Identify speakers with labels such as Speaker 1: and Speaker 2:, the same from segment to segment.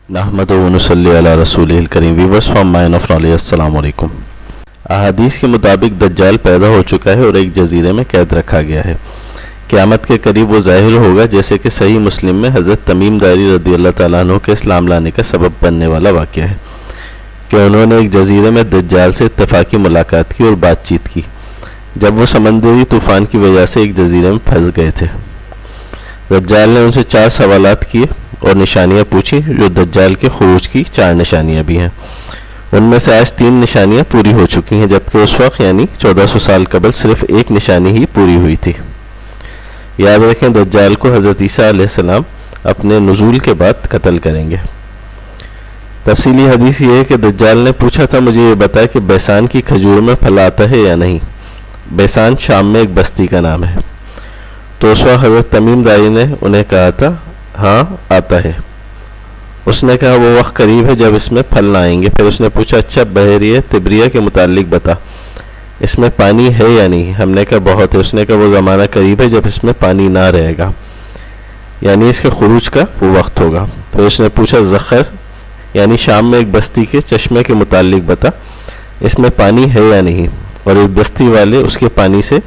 Speaker 1: نحمدہ و نصلی علی رسولہ الکریم. Viewers from mine of knowledge, السلام علیکم. احادیث کے مطابق دجال پیدا ہو چکا ہے اور ایک جزیرے میں قید رکھا گیا ہے. قیامت کے قریب وہ ظاہر ہوگا، جیسے کہ صحیح مسلم میں حضرت تمیم داری رضی اللہ تعالیٰ عنہ کے اسلام لانے کا سبب بننے والا واقعہ ہے کہ انہوں نے ایک جزیرے میں دجال سے اتفاقی ملاقات کی اور بات چیت کی جب وہ سمندری طوفان کی وجہ سے ایک جزیرے میں پھنس گئے تھے. دجال نے ان سے 4 سوالات کیے اور نشانیاں پوچھی، جو دجال کے خروج کی 4 نشانیاں بھی ہیں. ان میں سے آج 3 نشانیاں پوری ہو چکی ہیں، جبکہ اس وقت یعنی 1400 سال قبل صرف 1 نشانی ہی پوری ہوئی تھی. یاد رکھیں دجال کو حضرت عیسیٰ علیہ السلام اپنے نزول کے بعد قتل کریں گے. تفصیلی حدیث یہ ہے کہ دجال نے پوچھا تھا، مجھے یہ بتایا کہ بیسان کی کھجور میں پھل آتا ہے یا نہیں. بیسان شام میں ایک بستی کا نام ہے. تو اس وقت حضرت تمیم داری نے انہیں کہا تھا ہاں آتا ہے. اس نے کہا وہ وقت قریب ہے جب اس میں پھل نہ آئیں گے. پھر اس نے پوچھا اچھا بحیرہ تبریہ کے متعلق بتا، اس میں پانی ہے یا نہیں. ہم نے کہا بہت ہے. اس نے کہا وہ زمانہ قریب ہے جب اس میں پانی نہ رہے گا، یعنی اس کے خروج کا وہ وقت ہوگا. پھر اس نے پوچھا زخر یعنی شام میں ایک بستی کے چشمے کے متعلق بتا، اس میں پانی ہے یا نہیں، اور اس بستی والے اس کے پانی سے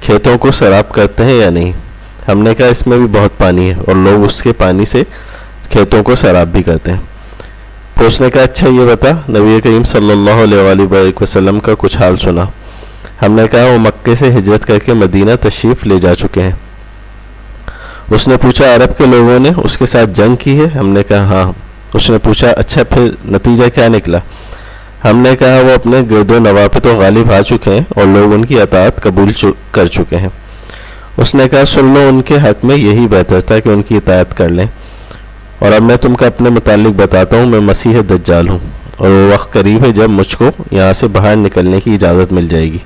Speaker 1: کھیتوں کو سیراب کرتے ہیں یا نہیں. ہم نے کہا اس میں بھی بہت پانی ہے اور لوگ اس کے پانی سے کھیتوں کو سیراب بھی کرتے ہیں. پھر اس نے کہا اچھا یہ بتا نبی کریم صلی اللہ علیہ وآلہ وسلم کا کچھ حال سنا. ہم نے کہا وہ مکے سے ہجرت کر کے مدینہ تشریف لے جا چکے ہیں. اس نے پوچھا عرب کے لوگوں نے اس کے ساتھ جنگ کی ہے. ہم نے کہا ہاں. اس نے پوچھا اچھا پھر نتیجہ کیا نکلا. ہم نے کہا وہ اپنے گرد و نواح پہ تو غالب آ چکے ہیں اور لوگ ان کی اطاعت قبول کر چکے ہیں. اس نے کہا سن لو، ان کے حق میں یہی بہتر تھا کہ ان کی اطاعت کر لیں. اور اب میں تم کو اپنے متعلق بتاتا ہوں، میں مسیح دجال ہوں اور وہ وقت قریب ہے جب مجھ کو یہاں سے باہر نکلنے کی اجازت مل جائے گی.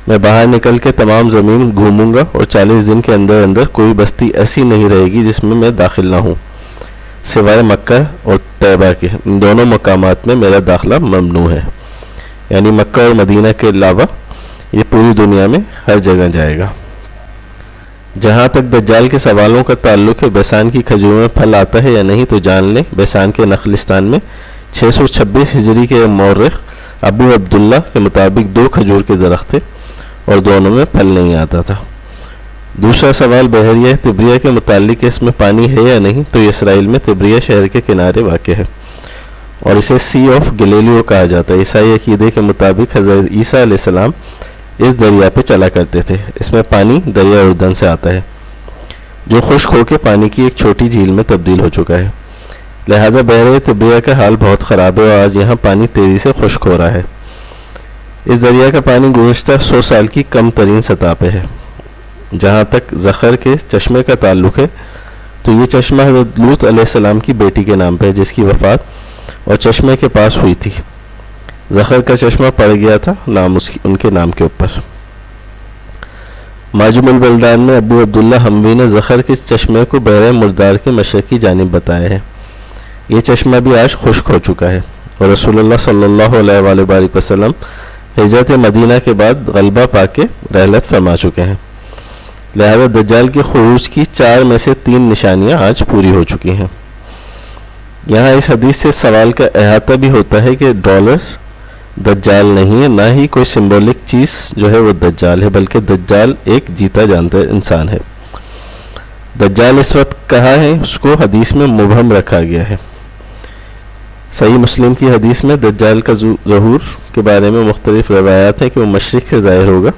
Speaker 1: میں باہر نکل کے تمام زمین گھوموں گا اور 40 دن کے اندر اندر کوئی بستی ایسی نہیں رہے گی جس میں داخل نہ ہوں، سوائے مکہ اور طیبہ کے. ان دونوں مقامات میں میرا داخلہ ممنوع ہے، یعنی مکہ اور مدینہ کے علاوہ یہ پوری دنیا میں ہر جگہ جائے گا. جہاں تک دجال کے سوالوں کا تعلق ہے بیسان کی کھجور میں پھل آتا ہے یا نہیں، تو جان لیں بیسان کے نخلستان میں 626 ہجری کے مورخ ابو عبداللہ کے مطابق 2 کھجور کے درخت تھے اور دونوں میں پھل نہیں آتا تھا. دوسرا سوال بحیرہ تبریہ کے متعلق اس میں پانی ہے یا نہیں، تو یہ اسرائیل میں تبریہ شہر کے کنارے واقع ہے اور اسے سی آف گلیلیو کہا جاتا ہے. عیسائی عقیدے کے مطابق حضرت عیسیٰ علیہ السلام اس دریا پہ چلا کرتے تھے. اس میں پانی دریا اردن سے آتا ہے جو خشک ہو کے پانی کی ایک چھوٹی جھیل میں تبدیل ہو چکا ہے. لہٰذا بحیرہ تبریہ کا حال بہت خراب ہے اور آج یہاں پانی تیزی سے خشک ہو رہا ہے. اس دریا کا پانی گزشتہ 100 سال کی کم ترین سطح پہ ہے. جہاں تک زخر کے چشمے کا تعلق ہے تو یہ چشمہ حضرت لوط علیہ السلام کی بیٹی کے نام پہ ہے، جس کی وفات اور چشمے کے پاس ہوئی تھی. زخر کا چشمہ پڑ گیا تھا نام ان کے نام کے اوپر. معجم البلدان میں ابو عبداللہ حموی نے زخر کے چشمے کو بحیرہ مردار کے مشرقی جانب بتایا ہے. یہ چشمہ بھی آج خشک ہو چکا ہے اور رسول اللہ صلی اللہ علیہ وآلہ وسلم ہجرت مدینہ کے بعد غلبہ پا کے رحلت فرما چکے ہیں. لہذا دجال کے خروج کی 4 میں سے 3 نشانیاں آج پوری ہو چکی ہیں. یہاں اس حدیث سے سوال کا احاطہ بھی ہوتا ہے کہ ڈالر دجال نہیں ہے، نہ ہی کوئی سمبولک چیز جو ہے وہ دجال ہے، بلکہ دجال ایک جیتا جانتا انسان ہے. دجال اس وقت کہا ہے اس کو حدیث میں مبہم رکھا گیا ہے. صحیح مسلم کی حدیث میں دجال کا ظہور کے بارے میں مختلف روایات ہیں کہ وہ مشرق سے ظاہر ہوگا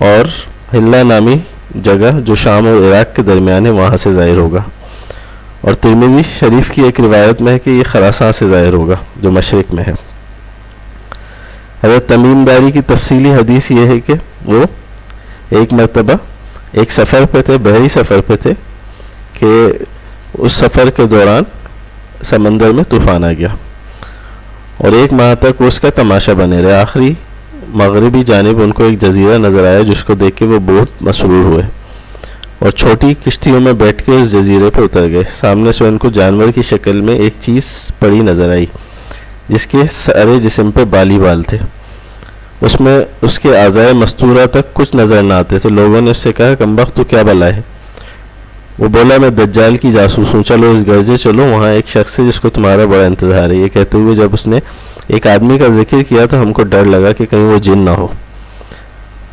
Speaker 1: اور حلہ نامی جگہ جو شام اور عراق کے درمیان ہے وہاں سے ظاہر ہوگا. اور ترمذی شریف کی ایک روایت میں ہے کہ یہ خراسان سے ظاہر ہوگا جو مشرق میں ہے. حضرت تمیم داری کی تفصیلی حدیث یہ ہے کہ وہ ایک مرتبہ ایک سفر پہ تھے، بحری سفر پہ تھے کہ اس سفر کے دوران سمندر میں طوفان آ گیا اور 1 ماہ تک وہ اس کا تماشا بنے رہے. آخری مغربی جانب ان کو ایک جزیرہ نظر آیا جس کو دیکھ کے وہ بہت مسرور ہوئے اور چھوٹی کشتیوں میں بیٹھ کے اس جزیرے پہ اتر گئے. سامنے سے ان کو جانور کی شکل میں ایک چیز پڑی نظر آئی جس کے سارے جسم پہ بالی بال تھے. اس میں اس کے اعضائے مستورہ تک کچھ نظر نہ آتے تھے. لوگوں نے اس سے کہا کمبخت تو کیا بلا ہے. وہ بولا میں دجال کی جاسوس ہوں، چلو اس گرجے چلو، وہاں ایک شخص ہے جس کو تمہارا بڑا انتظار ہے۔ یہ کہتے ہوئے جب اس نے ایک آدمی کا ذکر کیا تو ہم کو ڈر لگا کہ کہیں وہ جن نہ ہو۔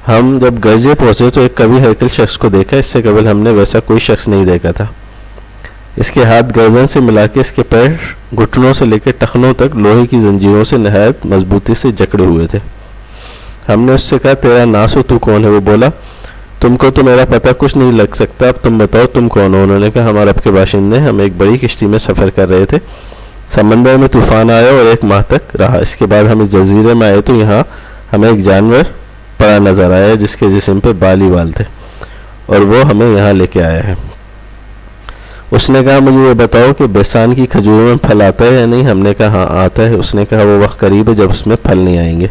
Speaker 1: ہم جب گرجے پہنچے تو ایک کبھی ہیکل شخص کو دیکھا، اس سے قبل ہم نے ویسا کوئی شخص نہیں دیکھا تھا۔ اس کے ہاتھ گردن سے ملا کے اس کے پیر گھٹنوں سے لے کے ٹخنوں تک لوہے کی زنجیروں سے نہایت مضبوطی سے جکڑے ہوئے تھے۔ ہم نے اس سے کہا تیرا ناس و تو کون ہے؟ وہ بولا تم کو تو میرا پتہ کچھ نہیں لگ سکتا، اب تم بتاؤ تم کون ہو؟ انہوں نے کہا ہم عرب کے باشندے، ہم ایک بڑی کشتی میں سفر کر رہے تھے، سمندر میں طوفان آیا اور 1 ماہ تک رہا۔ اس کے بعد ہم اس جزیرے میں آئے تو یہاں ہمیں ایک جانور پڑا نظر آیا جس کے جسم پہ بال ہی بال تھے، اور وہ ہمیں یہاں لے کے آیا ہے۔ اس نے کہا مجھے یہ بتاؤ کہ بیسان کی کھجوروں میں پھل آتا ہے یا نہیں؟ ہم نے کہا ہاں آتا ہے۔ اس نے کہا وہ وقت قریب ہے جب اس میں پھل نہیں آئیں گے۔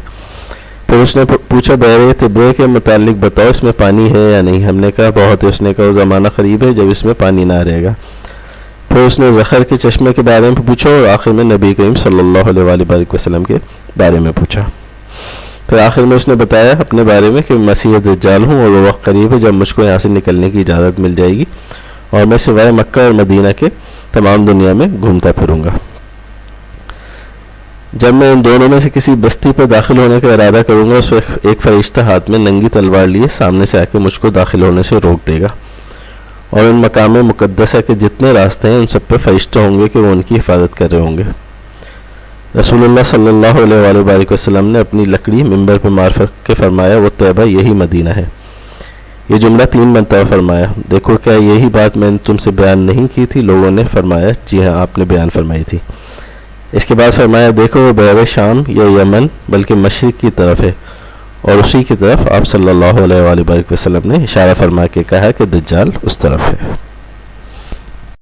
Speaker 1: پھر اس نے پوچھا بحیرہ طبرے کے متعلق بتاؤ اس میں پانی ہے یا نہیں؟ ہم نے کہا بہت ہے۔ اس نے کہا وہ زمانہ قریب ہے جب اس میں پانی نہ رہے گا۔ پھر اس نے زخر کے چشمے کے بارے میں پوچھا اور آخر میں نبی کریم صلی اللہ علیہ وآلہ وسلم کے بارے میں پوچھا۔ پھر آخر میں اس نے بتایا اپنے بارے میں کہ مسیح دجال ہوں اور وہ وقت قریب ہے جب مجھ کو یہاں سے نکلنے کی اجازت مل جائے گی اور میں سوائے مکہ اور مدینہ کے تمام دنیا میں گھومتا پھروں گا۔ جب میں ان دونوں میں سے کسی بستی پر داخل ہونے کا ارادہ کروں گا اس وقت ایک فرشتہ ہاتھ میں ننگی تلوار لیے سامنے سے آ کے مجھ کو داخل ہونے سے روک دے گا، اور ان مقام مقدسہ کے جتنے راستے ہیں ان سب پہ فرشتہ ہوں گے کہ وہ ان کی حفاظت کر رہے ہوں گے۔ رسول اللہ صلی اللہ علیہ وآلہ وسلم نے اپنی لکڑی ممبر پہ مار کے فرمایا وہ طیبہ یہی مدینہ ہے۔ یہ جملہ 3 مرتبہ فرمایا۔ دیکھو کیا یہی بات میں نے تم سے بیان نہیں کی تھی؟ لوگوں نے فرمایا جی ہاں آپ نے بیان فرمائی تھی۔ اس کے بعد فرمایا دیکھو وہ بحر شام یا یمن بلکہ مشرق کی طرف ہے، اور اسی کی طرف آپ صلی اللہ علیہ وآلہ وسلم نے اشارہ فرما کے کہا کہ دجال اس طرف ہے۔